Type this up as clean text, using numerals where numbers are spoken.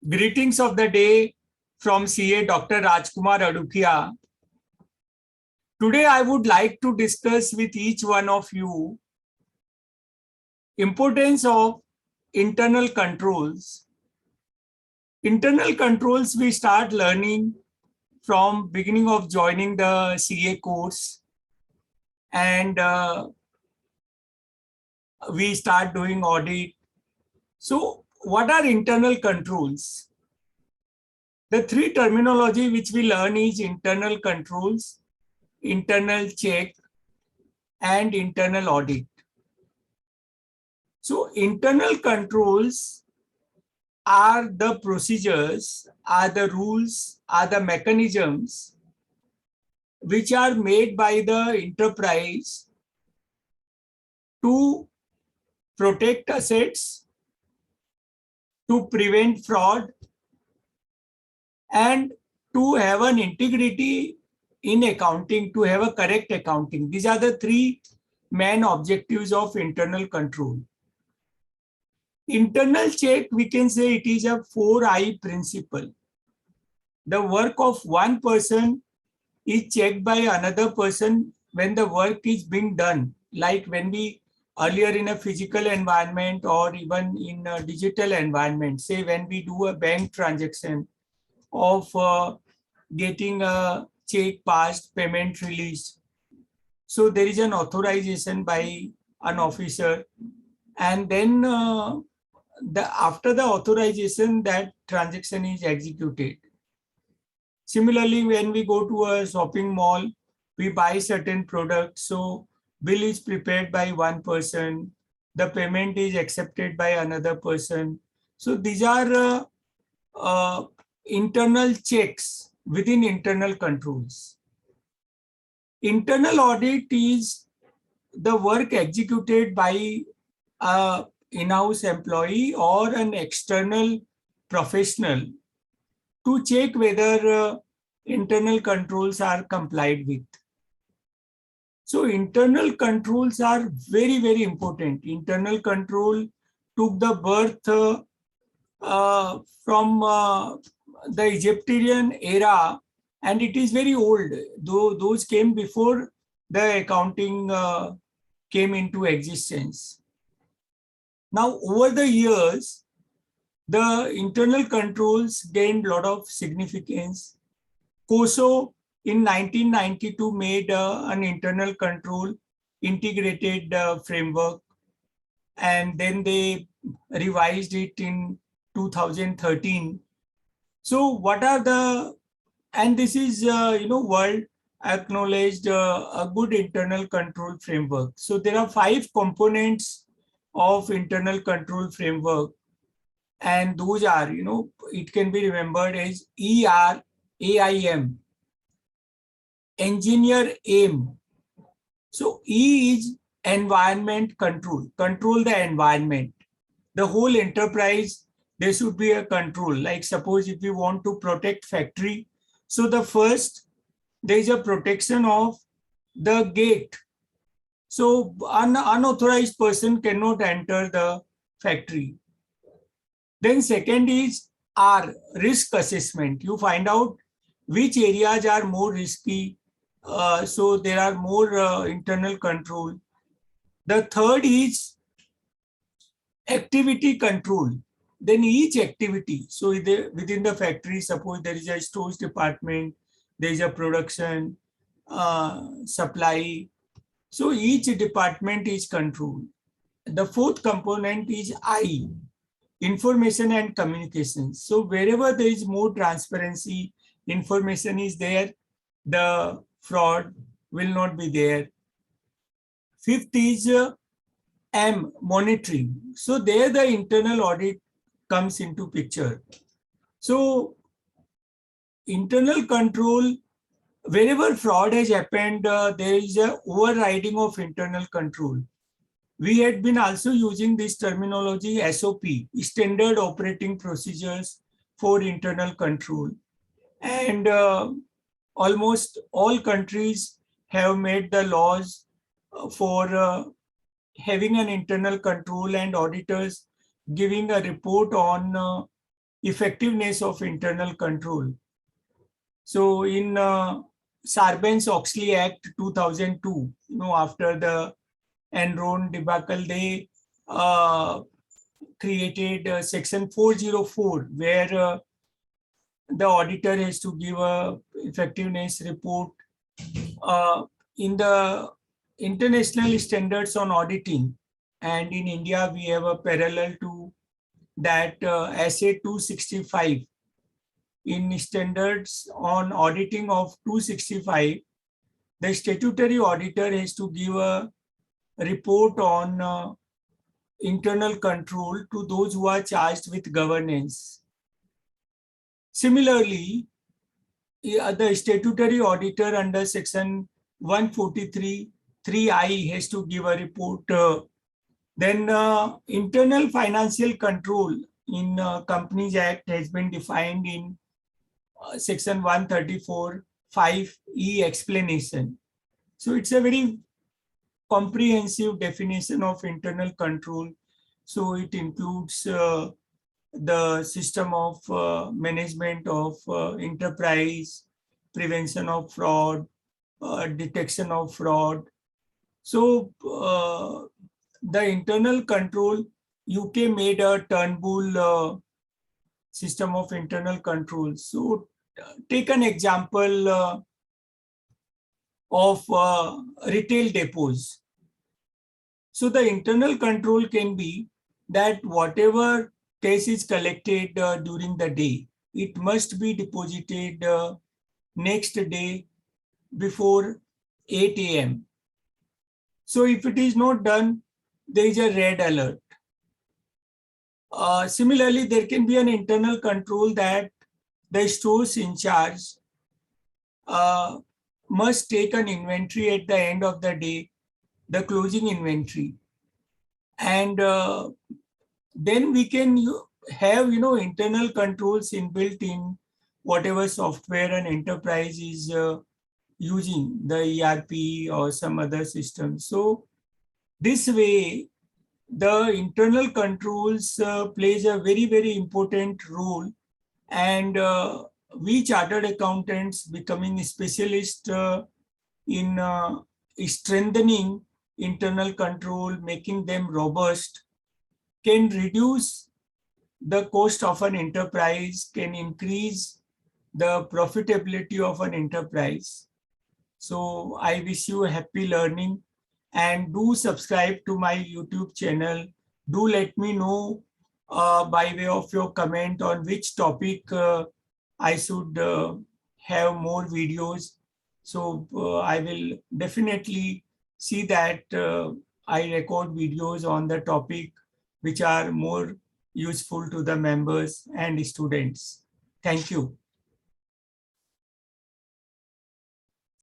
Greetings of the day from CA Dr. Rajkumar Adukia. Today I would like to discuss with each one of you importance of internal controls. Internal controls we start learning from beginning of joining the CA course, and we start doing audit. So what are internal controls? The three terminology which we learn is internal controls, internal check, and internal audit. So internal controls are the procedures, are the rules, are the mechanisms which are made by the enterprise to protect assets, to prevent fraud, and to have an integrity in accounting, to have a correct accounting. These are the three main objectives of internal control. Internal check, we can say it is a 4I principle. The work of one person is checked by another person when the work is being done. Like when we earlier in a physical environment or even in a digital environment, say when we do a bank transaction of getting a check passed, payment released. So there is an authorization by an officer, and then after the authorization, that transaction is executed. Similarly, when we go to a shopping mall, we buy certain products. So bill is prepared by one person, the payment is accepted by another person. So these are internal checks within internal controls. Internal audit is the work executed by a in-house employee or an external professional to check whether internal controls are complied with. So internal controls are very, very important. Internal control took the birth from the Egyptian era, and it is very old, though those came before the accounting came into existence. Now, over the years, the internal controls gained a lot of significance. COSO in 1992 made an internal control integrated framework, and then they revised it in 2013. So what are the, and this is, world acknowledged a good internal control framework. So there are 5 components of internal control framework. And those are, it can be remembered as ERAIM, engineer aim. So E is environment control, control the environment. The whole enterprise, there should be a control. Like suppose if you want to protect factory, so the first, there is a protection of the gate. So an unauthorized person cannot enter the factory. Then second is R, risk assessment. You find out which areas are more risky. So there are more internal control. The third is activity control. Then each activity, so within the factory, suppose there is a stores department, there is a production, supply. So each department is controlled. The fourth component is I, information and communication. So wherever there is more transparency, information is there, the fraud will not be there. Fifth is M, monitoring. So there the internal audit comes into picture. So internal control, wherever fraud has happened, there is a overriding of internal control. We had been also using this terminology SOP, Standard Operating Procedures for Internal Control. And almost all countries have made the laws for having an internal control and auditors giving a report on effectiveness of internal control. So in Sarbanes-Oxley Act 2002, after the Enron debacle, they created section 404, where the auditor has to give a effectiveness report. In the international standards on auditing, and in India, we have a parallel to that SA 265. In standards on auditing of 265, the statutory auditor has to give a report on internal control to those who are charged with governance. Similarly, the statutory auditor under section 143 3I has to give a report. Then internal financial control in Companies Act has been defined in section 134 5E explanation. So it's a very comprehensive definition of internal control. So it includes the system of management of enterprise, prevention of fraud, detection of fraud. So the internal control, UK made a Turnbull system of internal control. So take an example of retail depots. So the internal control can be that whatever cash is collected during the day, it must be deposited next day before 8 a.m. So if it is not done, there is a red alert. Similarly, there can be an internal control that the stores in charge must take an inventory at the end of the day, the closing inventory. And then we can have, internal controls inbuilt in whatever software an enterprise is using, the ERP or some other system. So this way, the internal controls plays a very, very important role. And we chartered accountants becoming specialists in strengthening internal control, making them robust, can reduce the cost of an enterprise, can increase the profitability of an enterprise. So I wish you happy learning, and do subscribe to my YouTube channel. Do let me know by way of your comment on which topic I should have more videos. So I will definitely see that I record videos on the topic which are more useful to the members and students. Thank you.